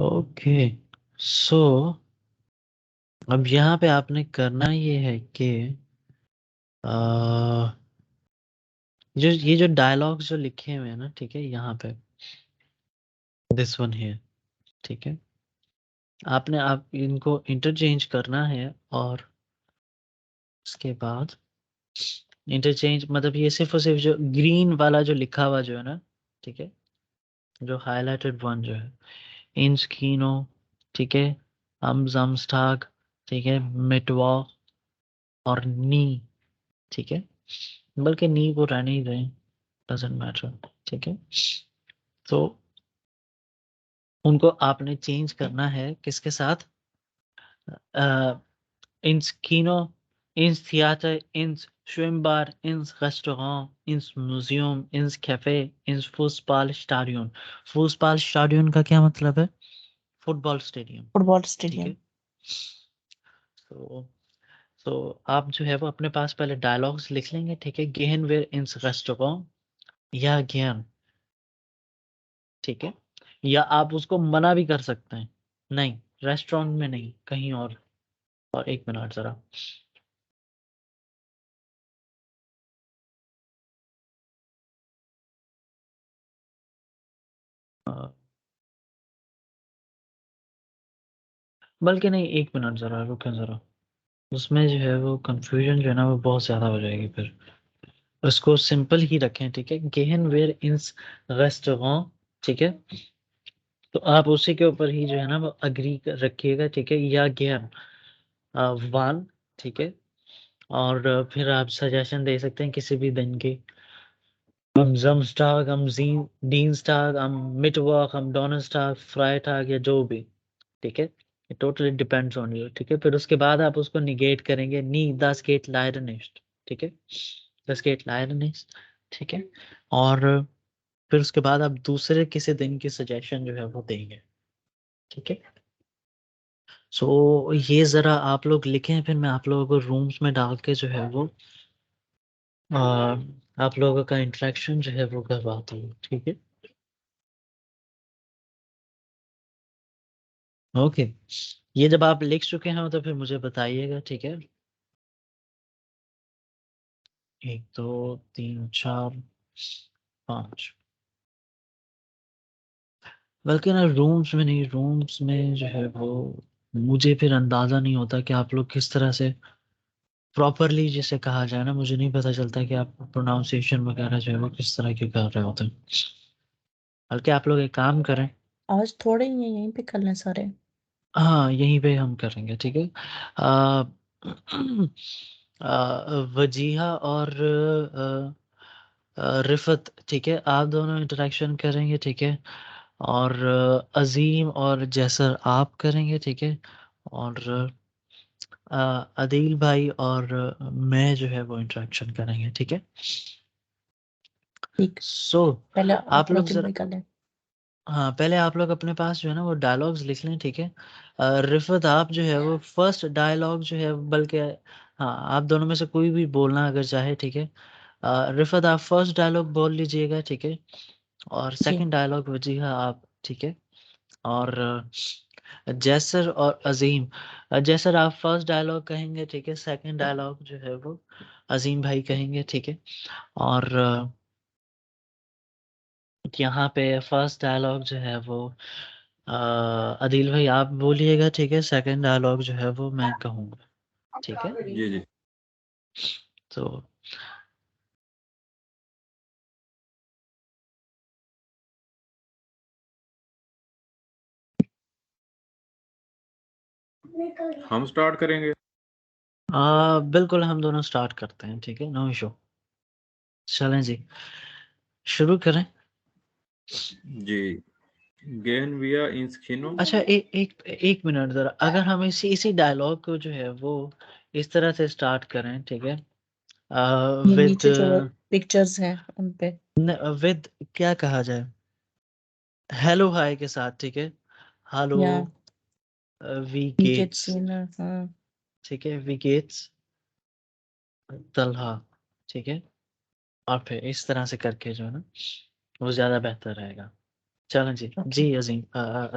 Okay, सो अब यहाँ पे आपने करना ये है कि जो ये जो डायलॉग्स जो लिखे हुए हैं ना, ठीक है, यहाँ पे दिस वन है, ठीक है, आपने आप इनको इंटरचेंज करना है। और उसके बाद इंटरचेंज मतलब ये सिर्फ और सिर्फ जो ग्रीन वाला जो लिखा हुआ जो है ना, ठीक है, जो हाईलाइटेड वन जो है, इन स्कीनो, ठीक है, हम जमस्टाग, ठीक है, मिटवा और नी, ठीक है, बल्कि नी को रहने ही दें, डजेंट मैटर, ठीक है। तो उनको आपने चेंज करना है किसके साथ? ins Kino, ins Theater, ins Schwimmbad, ins Restaurant, ins Museum, ins Café, ins Fußballstadion। Fußballstadion का क्या मतलब है? फुटबॉल स्टेडियम, फुटबॉल ठीक स्टेडियम। है। तो तो आप जो है वो अपने पास पहले डायलॉग्स लिख लेंगे, ठीक है। गेहन वेर इंस रेस्टोरेंट या गेहन, ठीक है, या आप उसको मना भी कर सकते हैं, नहीं रेस्टोरेंट में नहीं, कहीं और एक मिनट जरा, बल्कि नहीं, एक मिनट जरा रुकें जरा, उसमें जो है वो कंफ्यूजन जो है ना वो बहुत ज़्यादा हो जाएगी फिर। उसको सिंपल ही रखें, ठीक है, गेहन वेयर इंस रेस्टोरेंट, ठीक है। तो आप उसी के ऊपर ही जो है ना वो अग्री रखिएगा, ठीक है, या गेहन वन, ठीक है। और फिर आप सजेशन दे सकते हैं किसी भी दिन की, हम जमस्टाग, हम डीनस्टाग, हम मिटवर्क, हम डोनस्टाग, फ्राइटाग, या जो भी, ठीक है, ये टोटली डिपेंड्स ऑन यू, ठीक है। फिर उसके बाद आप उसको निगेट करेंगे, नी दस गेट लाइडनिस्ट, ठीक है, दस गेट लाइडनिस्ट, ठीक है। और फिर उसके बाद आप दूसरे किसी दिन की सजेशन जो है वो देंगे, ठीक है। सो ये ज़रा आप लोग लिखें, फिर मैं आप लोगों को रूम्स में डाल के जो है वो आ, आप लोगों का इंटरेक्शन जो है वो करवाता हूँ, ठीक है। ओके, ये जब आप लिख चुके हैं तो फिर मुझे बताइएगा, ठीक है। 1 2 3 4 5, बल्कि ना रूम्स में नहीं, रूम्स में जो है वो मुझे फिर अंदाज़ा नहीं होता कि आप लोग किस तरह से प्रॉपरली जिसे कहा जाए ना, मुझे नहीं पता चलता कि आप प्रोनाउंसिएशन वगैरह जो है वो किस तरह की कर रहे होते हैं। बल्कि आप लोग एक काम करें, आज थोड़े ही हैं, यहीं पे कर लें सारे। हाँ यहीं पे हम करेंगे, ठीक है। आ, वजीहा और रिफत, ठीक है, आप दोनों इंटरेक्शन करेंगे, ठीक है। और अजीम और जैसर आप करेंगे, ठीक है। और अदील भाई और मैं जो है वो इंटरेक्शन करेंगे, ठीक है। ठीक, सो पहले आप आप लोग लोग तीनों जरा, ही कर लें। हाँ पहले आप लोग अपने पास जो है ना वो डायलॉग्स लिख लें, ठीक है। रिफत आप जो है वो फर्स्ट डायलॉग जो है, बल्कि हाँ आप दोनों में से कोई भी बोलना अगर चाहे, ठीक है। रिफत आप फर्स्ट डायलॉग बोल लीजिएगा, ठीक है। और जी सेकंड डायलॉग वजीहा आप, ठीक है। और जैसर और अजीम, जैसर आप फर्स्ट डायलॉग कहेंगे, ठीक है, सेकंड डायलॉग जो है वो अजीम भाई कहेंगे, ठीक है। और यहाँ पे फर्स्ट डायलॉग जो है वो अदील भाई आप बोलिएगा, ठीक है। सेकंड डायलॉग जो है वो मैं कहूँगा, ठीक है। जी जी। तो हम स्टार्ट करेंगे। बिल्कुल हम दोनों स्टार्ट करते हैं, ठीक है, नो इशू। चलें जी, शुरू करें। जी। गेन विया इंस्किनो। अच्छा एक मिनट जरा, अगर हम इसी डायलॉग को जो है वो इस तरह से स्टार्ट करें, ठीक है, ये विद नीचे जो पिक्चर्स हैं उन पे, विद क्या कहा जाए, हेलो हाय के साथ, ठीक है, हेलो या वी नीचे गेट्स, सीन, हाँ ठीक है, वी गेट्स तलहा, ठीक है। और फिर इस तरह से करके जो है ना वो ज़्यादा बेहतर रहेगा। चलें जी। जी अजीम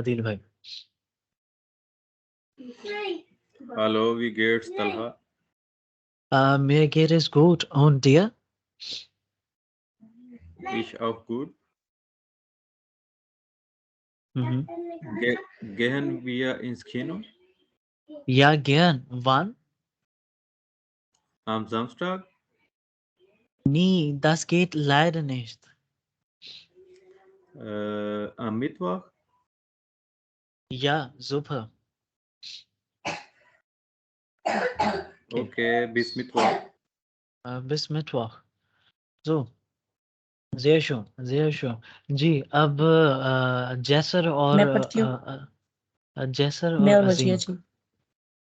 अदील भाई। Hallo, wie geht's, Talha? Mir geht es gut und dir? Ich auch gut. Mhm. Gehen wir ins Kino? Ja, gern. Wann? Am Samstag? Nie, das geht leider nicht. Am Mittwoch? Ja, super. Okay. Okay, bis Mittwoch. Bis Mittwoch. So, sehr schön, sehr schön। जी, अब जैसर और मैं पढ़ती हूँ। जैसर मैं और और वजिया अजीम, जी।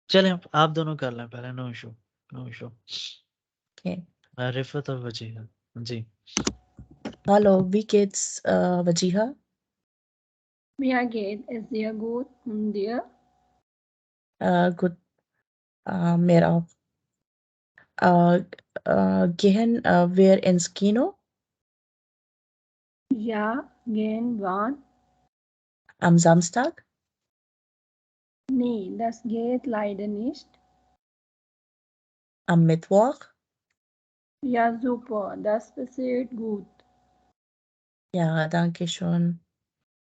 चलें आप दोनों कर लें पहले। No issue, no issue. Okay. Rifat और वजीहा जी। Hallo, wie geht's, Wajiha? Mir geht es sehr gut und dir? Gut, mir auch. Gehen wir ins Kino Ja, gehen wann? am Samstag? Nee, das geht leider nicht. Am Mittwoch? Ja, super, das passiert gut. Ja, danke schön.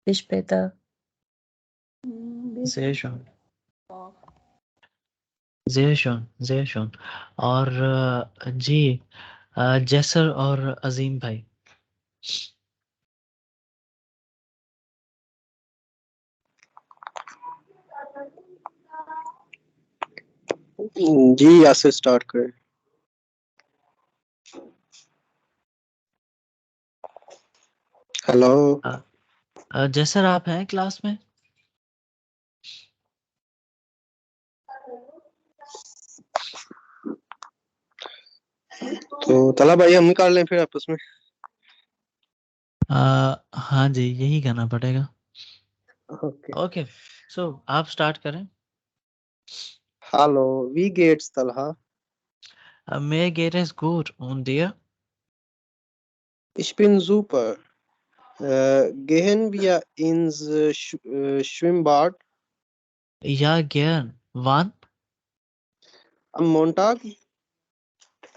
Bis später. Bis sehr schön, Mittwoch. sehr schön, sehr schön। और जी जैसर और अजीम भाई। जी यहाँ से start करें। Hello. जैसर आप हैं class में? तो तला भाई हम निकाल लें फिर आपस में। हाँ जी, यही करना पड़ेगा। ओके। ओके, सो आप स्टार्ट करें। हेलो, वी गेट्स Talha. Mir geht es gut und dir? Ich bin super. Gehen wir ins Schwimmbad Ja, gern. Wann? am Montag?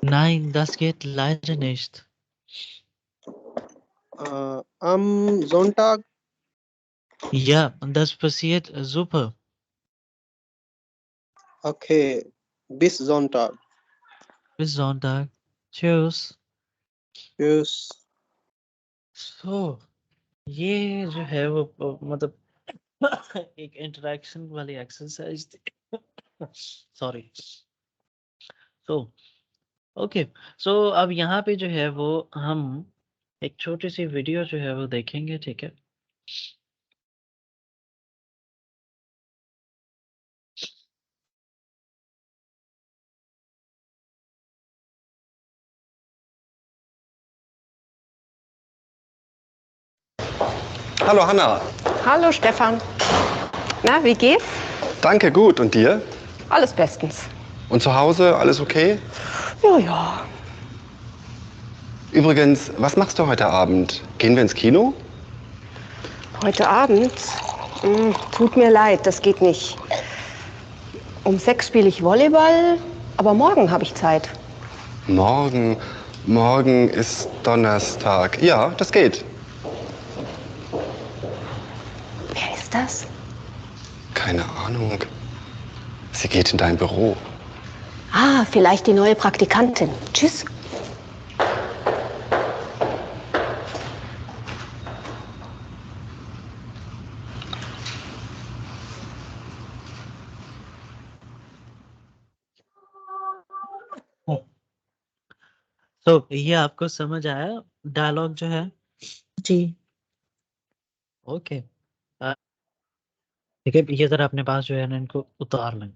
Nein, das geht leider nicht. Am Sonntag? Ja, das passiert super. Okay, bis Sonntag. Bis Sonntag. Tschüss। Tschüss। So, ये जो है वो मतलब एक interaction वाली exercise थी। Sorry. So okay, सो अब यहाँ पे जो है वो हम एक छोटी सी वीडियो जो है वो देखेंगे, ठीक है? Hallo Hanna. Hallo Stefan. Na, wie geht's? Danke, gut. Und dir? Alles bestens. Und zu Hause, alles okay? Ja, ja. Übrigens, was machst du heute Abend? Gehen wir ins Kino? Heute Abend? Tut mir leid, das geht nicht. Um 6 spiele ich Volleyball, aber morgen habe ich Zeit. Morgen. Morgen ist Donnerstag. Ja, das geht. Wer ist das? Keine Ahnung. Sie geht in dein Büro. Ah, vielleicht die neue Praktikantin. Tschüss. तो ये आपको समझ आया dialogue जो है? जी। Okay, ठीक है, ये ज़रा अपने पास जो है ना इनको उतार लें।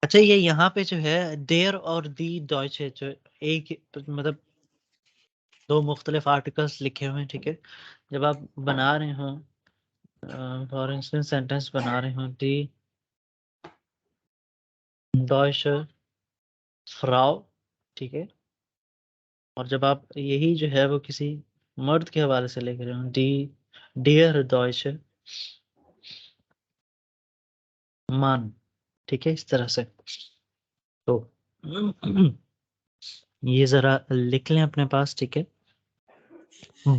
अच्छा, ये यहाँ पे जो है देयर और दी डॉयच है, जो एक मतलब दो मुख्तलिफ आर्टिकल्स लिखे हुए हैं, ठीक है। जब आप बना रहे हो फॉर इंस्टेंस सेंटेंस बना रहे हो, दी डॉयच फ्राउ, ठीक है। और जब आप यही जो है वो किसी मर्द के हवाले से लिख रहे हो, दी डियर डॉयच मान, ठीक है, इस तरह से। तो ये जरा लिख लें अपने पास, ठीक है।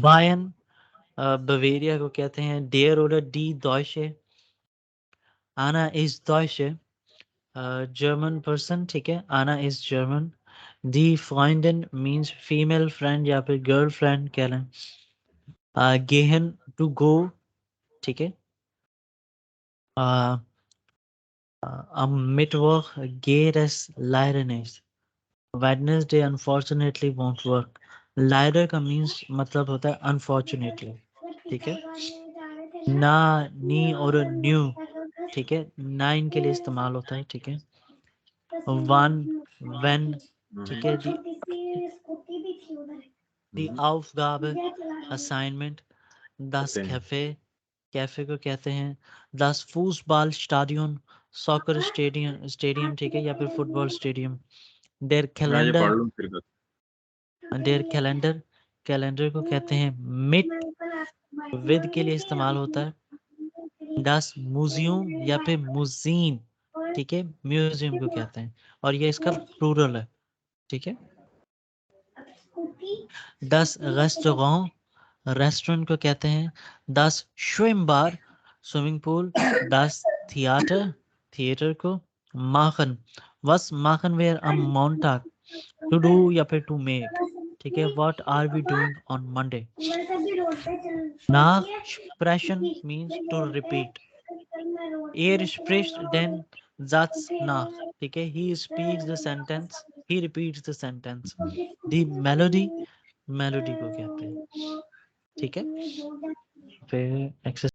बायन बवेरिया को कहते हैं डेयर oder डी डॉयशे, आना इज डॉयशे जर्मन पर्सन, ठीक है, आना इज जर्मन। दी फ्रेंडन मीन्स फीमेल फ्रेंड या फिर गर्ल फ्रेंड कह लें। गेहन टू गो, ठीक है। am Mittwoch geht es leider nicht. Wednesday unfortunately won't work. Leider का मीन्स मतलब होता है अनफॉर्चुनेटली, ठीक है। ना, नी और न्यू, ठीक है, नाइन के लिए इस्तेमाल होता है, ठीक है। वन, वेन, ठीक है। दी Aufgabe assignment. das Okay. Cafe, cafe को कहते हैं das football stadium, soccer stadium, stadium, ठीक है, या फिर फुटबॉल स्टेडियम। देयर मैं ये पढ़ कैलेंडर, लूँ फिर बस। देयर कैलेंडर, कैलेंडर को कहते हैं मिट, विद के लिए इस्तेमाल होता है। दस म्यूजियम या फिर मुजीम, ठीक है, म्यूजियम को कहते हैं, और ये इसका प्लूरल है, ठीक है। 10 रेस्टोरेंट, रेस्टोरेंट को कहते हैं। 10 स्विम बार, स्विमिंग पूल। 10 थिएटर, थिएटर को। माखन, वस माखन वेयर अ मोंटाग, टू डू या फिर टू मेक, ठीक है। What are we doing on Monday. nach sprechen means to repeat. Er spricht den Satz nach, ठीक है, he speaks the sentence, he repeats the sentence. The melody, melody को कहते हैं, ठीक है। फिर एक्सरसाइज